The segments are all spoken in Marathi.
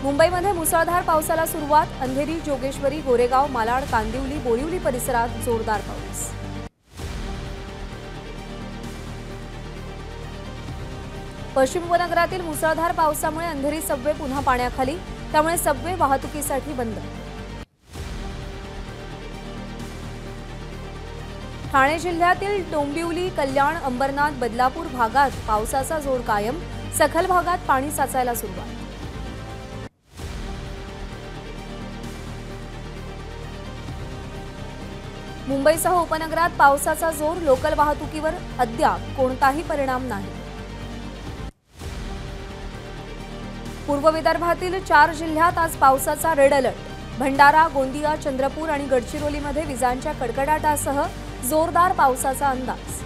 मुंबईमध्ये मुसळधार पावसाला सुरुवात. अंधेरी, जोगेश्वरी, गोरेगाव, मालाड, कांदिवली, बोरिवली परिसरात जोरदार पाऊस. पश्चिम उपनगरातील मुसळधार पावसामुळे अंधेरी सबवे पुन्हा पाण्याखाली, त्यामुळे सबवे वाहतुकीसाठी बंद. ठाणे जिल्ह्यातील डोंबिवली, कल्याण, अंबरनाथ, बदलापूर भागात पावसाचा जोर कायम. सखल भागात पाणी साचायला सुरुवात. मुंबईसह उपनगरात पावसाचा जोर. लोकल वाहतुकीवर अद्याप कोणताही परिणाम नाही. पूर्व विदर्भातील 4 जिल्ह्यात आज पावसाचा रेड अलर्ट. भंडारा, गोंदिया, चंद्रपूर आणि गडचिरोलीमध्ये विजांच्या कडकडाटासह जोरदार पावसाचा अंदाज.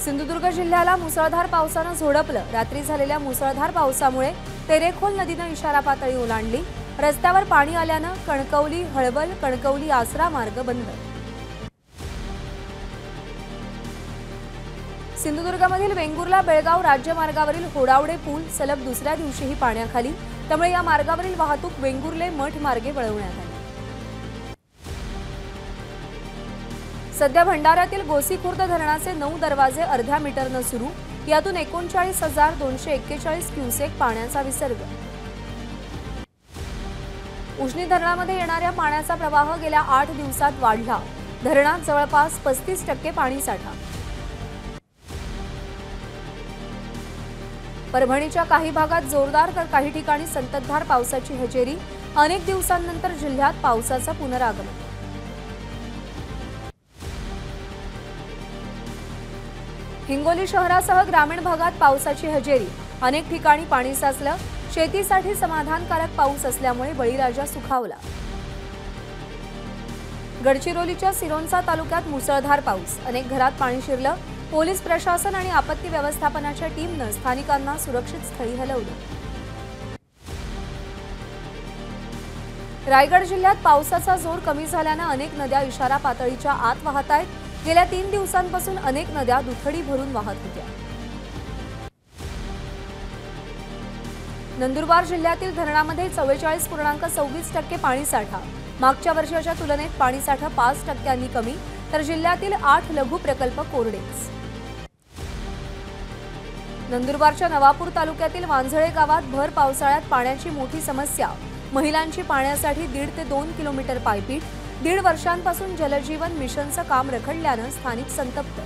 सिंधुदुर्ग जिल्ह्याला मुसळधार पावसानं झोडपलं. रात्री झालेल्या मुसळधार पावसामुळे तेरेखोल नदीनं इशारा पातळी ओलांडली. रस्त्यावर पाणी आल्यानं कणकवली हळवल, कणकवली आसरा मार्ग बंद. सिंधुदुर्गमधील वेंगुर्ला बेळगाव राज्यमार्गावरील होडावडे पूल सलग दुसऱ्या दिवशीही पाण्याखाली, त्यामुळे या मार्गावरील वाहतूक वेंगुर्ले मठ मार्गे वळवण्यात आली. सध्या भंडाऱ्यातील गोसीखुर्द धरणाचे 9 दरवाजे अर्ध्या मीटरनं सुरू. यातून 39,241 क्युसेक पाण्याचा विसर्ग. उजनी धरणामध्ये येणाऱ्या पाण्याचा प्रवाह गेल्या 8 दिवसात वाढला. धरणात जवळपास 35% पाणीसाठा. परभणीच्या काही भागात जोरदार तर काही ठिकाणी संततधार पावसाची हजेरी. अनेक दिवसांनंतर जिल्ह्यात पावसाचं पुनरागमन. हिंगोली शहरासह ग्रामीण भागात पावसाची हजेरी. अनेक ठिकाणी पाणी साचलं. शेतीसाठी समाधानकारक पाऊस असल्यामुळे बळीराजा सुखावला. गडचिरोलीच्या सिरोंचा तालुक्यात मुसळधार पाऊस. अनेक घरात पाणी शिरलं. पोलीस प्रशासन आणि आपत्ती व्यवस्थापनाच्या टीमनं स्थानिकांना सुरक्षित स्थळी हलवलं. रायगड जिल्ह्यात पावसाचा जोर कमी झाल्यानं अनेक नद्या इशारा पातळीच्या आत वाहत आहेत. गेल्या 3 दिवसांपासून अनेक नद्या दुथडी भरून वाहत होत्या. नंदुरबार जिल्ह्यातील धरणामध्ये 44.26% पाणीसाठा. मागच्या वर्षाच्या तुलनेत पाणीसाठा 5% कमी, तर जिल्ह्यातील 8 लघु प्रकल्प कोरडेच. नंदुरबारच्या नवापूर तालुक्यातील वांझळे गावात भर पावसाळ्यात पाण्याची मोठी समस्या. महिलांची पाण्यासाठी 1.5 ते 2 किलोमीटर पायपीट. 1.5 वर्षांपासून जलजीवन मिशनचं काम रखडल्यानं स्थानिक संतप्त.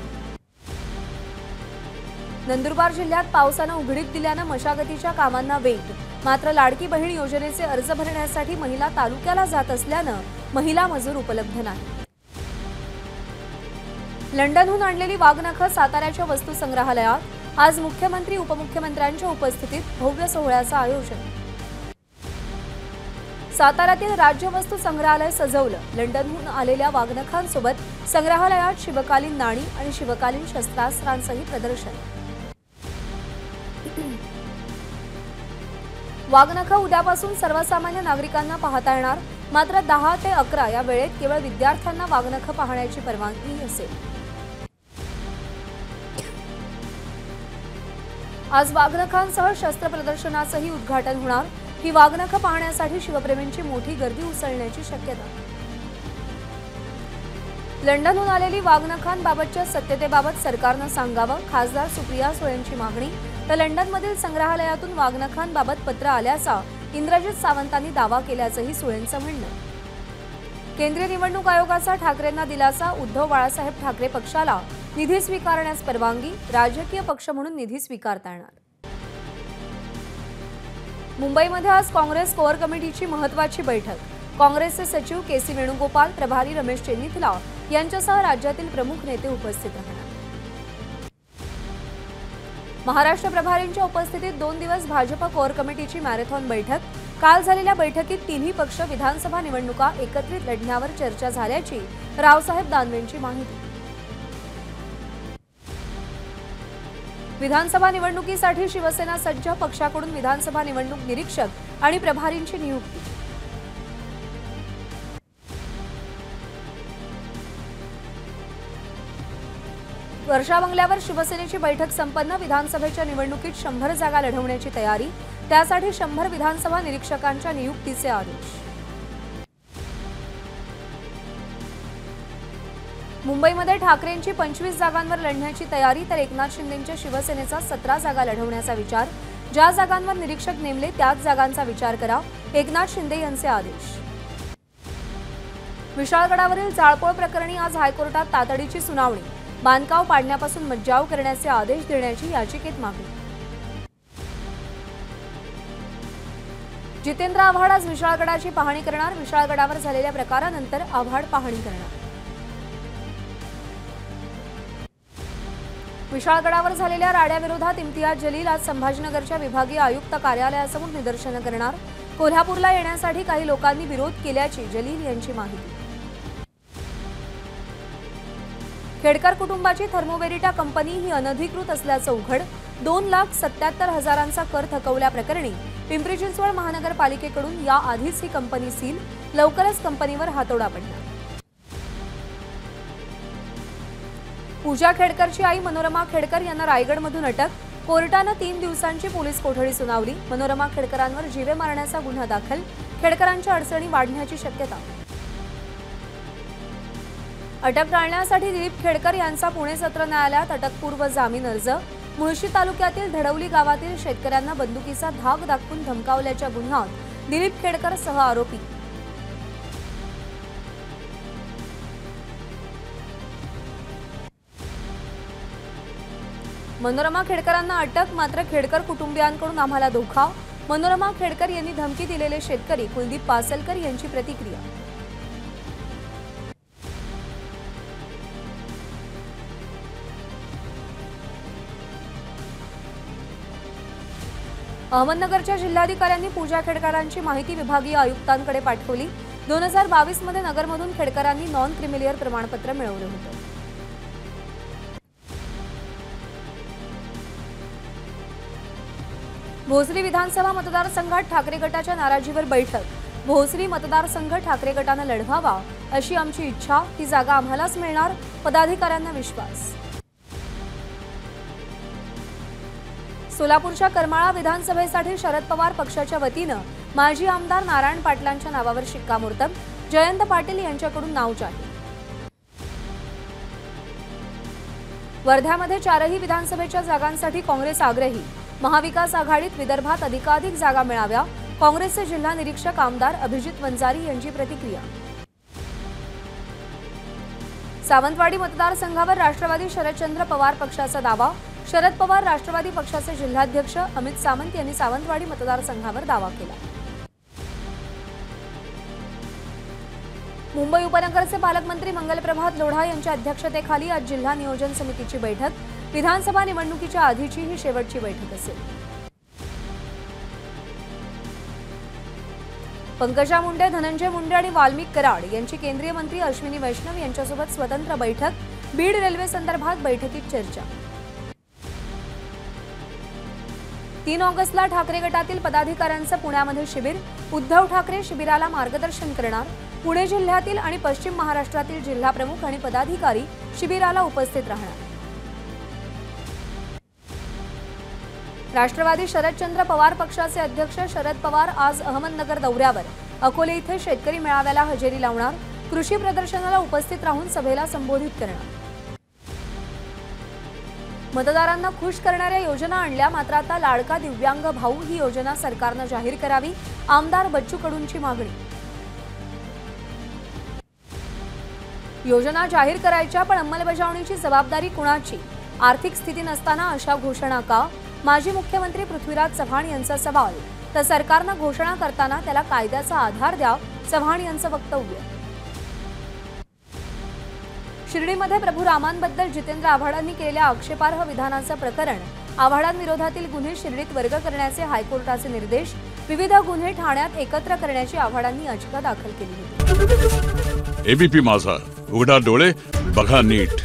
नंदुरबार जिल्ह्यात पावसानं उघडीप दिल्यानं मशागतीच्या कामांना वेग. मात्र लाडकी बहीण योजनेचे अर्ज भरण्यासाठी महिला तालुक्याला जात असल्यानं महिला मजूर उपलब्ध नाही. लंडनहून आणलेली वाघनखं साताऱ्याच्या वस्तू संग्रहालयात. आज मुख्यमंत्री उपमुख्यमंत्र्यांच्या उपस्थितीत भव्य सोहळ्याचं आयोजन. साताऱ्यातील राज्य वस्तू संग्रहालय सजवलं. लंडनहून आलेल्या वाघनखांसोबत संग्रहालयात शिवकालीन नाणी आणि शिवकालीन शस्त्रास्त्रांचंही प्रदर्शन. वाघनखं उद्यापासून सर्वसामान्य नागरिकांना पाहता येणार. मात्र 10 ते 11 या वेळेत केवळ विद्यार्थ्यांना वाघनखं पाहण्याची परवानगी असेल. आज वाघनखांसह शस्त्र प्रदर्शनाचंही उद्घाटन होणार. ही वाघनखं पाहण्यासाठी शिवप्रेमींची मोठी गर्दी उसळण्याची शक्यता. लंडनहून आलेली वाघनखांबाबतच्या सत्यतेबाबत सरकारनं सांगावं. खासदार सुप्रिया सुळेंची मागणी. तर लंडनमधील संग्रहालयातून वाघनखांबाबत पत्र आल्याचा इंद्रजित सावंतांनी दावा केल्याचंही सुळेंचं म्हणणं. केंद्रीय निवडणूक आयोगाचा ठाकरेंना दिलासा. उद्धव बाळासाहेब ठाकरे पक्षाला निधी स्वीकारण्यास परवानगी. राजकीय पक्ष म्हणून निधी स्वीकारता येणार. मुंबईमध्ये आज काँग्रेस कोअर कमिटीची महत्त्वाची बैठक. काँग्रेसचे सचिव के.सी. वेणुगोपाल, प्रभारी रमेश चेन्निथला यांच्यासह राज्यातील प्रमुख नेते उपस्थित राहणार. महाराष्ट्र प्रभारींच्या उपस्थितीत 2 दिवस भाजप कोअर कमिटीची मॅरेथॉन बैठक. काल झालेल्या बैठकीत तिन्ही पक्ष विधानसभा निवडणुका एकत्रित लढण्यावर चर्चा झाल्याची रावसाहेब दानवेंची माहिती. विधानसभा निवडणुकीसाठी शिवसेना सज्ज. पक्षाकडून विधानसभा निवडणूक निरीक्षक आणि प्रभारींची नियुक्ती. वर्षा बंगल्यावर शिवसेनेची बैठक संपन्न। विधानसभेच्या निवडणुकीत 100 जागा लढवण्याची तयारी, त्यासाठी 100 विधानसभा निरीक्षकांच्या नियुक्तीचे आदेश। मुंबईमध्ये ठाकरेंची 25 जागांवर लढण्याची तयारी, तर एकनाथ शिंदेंच्या शिवसेनेचा 17 जागा लढवण्याचा विचार। ज्या जागांवर निरीक्षक नेमले त्याच जागांचा विचार करा, एकनाथ शिंदे यांचे आदेश। विशाळगडावरील जाळपोळ प्रकरणी आज हायकोर्टात तातडीची सुनावणी। बांधकाम पाडण्यापासून मज्जाव करण्याचे आदेश देण्याची याचिकेत मागणी। जितेंद्र आव्हाड आज विशाळगडाची पाहणी करणार। विशाळगडावर झालेल्या प्रकारानंतर आव्हाड पाहणी करणार। विशाळगडावर झालेल्या राड्याविरोधात इम्तियाज जलील आज संभाजीनगरच्या विभागीय आयुक्त कार्यालयासमोर निदर्शनं करणार। कोल्हापूरला येण्यासाठी काही लोकांनी विरोध केल्याची जलील यांची माहिती। खेडकर कुटुंबाची थर्मोवेरिटा कंपनी ही अनधिकृत असल्याचं उघड। 2,77,000चा कर थकवल्याप्रकरणी पिंपरी चिंचवड महानगरपालिकेकडून याआधीच ही कंपनी सील। लवकरच कंपनीवर हातोडा पडणार। पूजा खेडकरची आई मनोरमा खेडकर यांना रायगडमधून अटक। कोर्टानं 3 दिवसांची पोलीस कोठडी सुनावली। मनोरमा खेडकरांवर जीवे मारण्याचा गुन्हा दाखल। खेडकरांच्या अडचणी वाढण्याची शक्यता। अटक टाळण्यासाठी दिलीप खेडकर यांचा पुणे सत्र न्यायालयात अटकपूर्व जामीन अर्ज। मुळशी तालुक्यातील धडवली गावातील शेतकऱ्यांना बंदुकीचा धाक दाखवून धमकावल्याच्या गुन्ह्यात दिलीप खेडकर सह आरोपी। मनोरमा खेडकरांना अटक, मात्र खेडकर कुटुंबियांकडून आम्हाला धोका। मनोरमा खेडकर यांनी धमकी दिलेले शेतकरी कुलदीप पासलकर यांची प्रतिक्रिया। अहमदनगरच्या जिल्हाधिकाऱ्यांनी पूजा खेडकरांची माहिती विभागीय आयुक्तांकडे पाठवली। 2022 मध्ये नगरमधून खेडकरांनी नॉन क्रिमिलियर प्रमाणपत्र मिळवलं होतं। भोसरी विधानसभा मतदारसंघात ठाकरे गटाच्या नाराजीवर बैठक। भोसरी मतदारसंघ ठाकरे गटानं लढवावा अशी आमची इच्छा, ती जागा आम्हालाच मिळणार, पदाधिकाऱ्यांना विश्वास। सोलापूरच्या करमाळा विधानसभेसाठी शरद पवार पक्षाच्या वतीनं माजी आमदार नारायण पाटलांच्या नावावर शिक्कामोर्तब। जयंत पाटील यांच्याकडून नाव जाहीर। वर्ध्यामध्ये 4ही विधानसभेच्या जागांसाठी काँग्रेस आग्रही। महाविकास आघाडीत विदर्भात अधिकाधिक जागा मिळाव्या, काँग्रेसचे जिल्हा निरीक्षक आमदार अभिजित वंजारी यांची प्रतिक्रिया। सावंतवाडी मतदारसंघावर राष्ट्रवादी शरदचंद्र पवार पक्षाचा दावा। शरद पवार राष्ट्रवादी पक्षाचे जिल्हाध्यक्ष अमित सावंत यांनी सावंतवाडी मतदारसंघावर दावा केला। मुंबई उपनगरचे पालकमंत्री मंगलप्रभात लोढा यांच्या अध्यक्षतेखाली आज जिल्हा नियोजन समितीची बैठक। विधानसभा निवडणुकीच्या आधीची ही शेवटची बैठक असेल। पंकजा मुंडे, धनंजय मुंडे आणि वाल्मिक कराड यांची केंद्रीय मंत्री अश्विनी वैष्णव यांच्यासोबत स्वतंत्र बैठक। बीड रेल्वे संदर्भात बैठकीत चर्चा। 3 ऑगस्टला ठाकरे गटातील पदाधिकाऱ्यांचं पुण्यामध्ये शिबिर। उद्धव ठाकरे शिबिराला मार्गदर्शन करणार। पुणे जिल्ह्यातील आणि पश्चिम महाराष्ट्रातील जिल्हाप्रमुख आणि पदाधिकारी शिबिराला उपस्थित राहणार। राष्ट्रवादी शरदचंद्र पवार पक्षाचे अध्यक्ष शरद पवार आज अहमदनगर दौऱ्यावर। अकोले इथे शेतकरी मेळाव्याला हजेरी लावणार। कृषी प्रदर्शनाला उपस्थित राहून सभेला संबोधित करणार। मतदारांना खुश करणाऱ्या योजना आणल्या, मात्र आता लाडका दिव्यांग भाऊ ही योजना सरकारनं जाहीर करावी, आमदार बच्चू कडूंची मागणी। योजना जाहीर करायच्या, पण अंमलबजावणीची जबाबदारी कुणाची? आर्थिक स्थिती नसताना अशा घोषणा का? माजी मुख्यमंत्री पृथ्वीराज चव्हाण यांचा सवाल। तर सरकारनं घोषणा करताना त्याला कायद्याचा आधार द्या, चव्हाण यांचं वक्तव्य। शिर्डीमध्ये प्रभू रामांबद्दल जितेंद्र आव्हाडांनी केलेल्या आक्षेपार्ह विधानाचं प्रकरण। आव्हाडांविरोधातील गुन्हे शिर्डीत वर्ग करण्याचे हायकोर्टाचे निर्देश। विविध गुन्हे ठाण्यात एकत्र करण्याची आव्हाडांनी याचिका दाखल केली होती। एबीपी माझा, उघडा डोळे बघा नीट।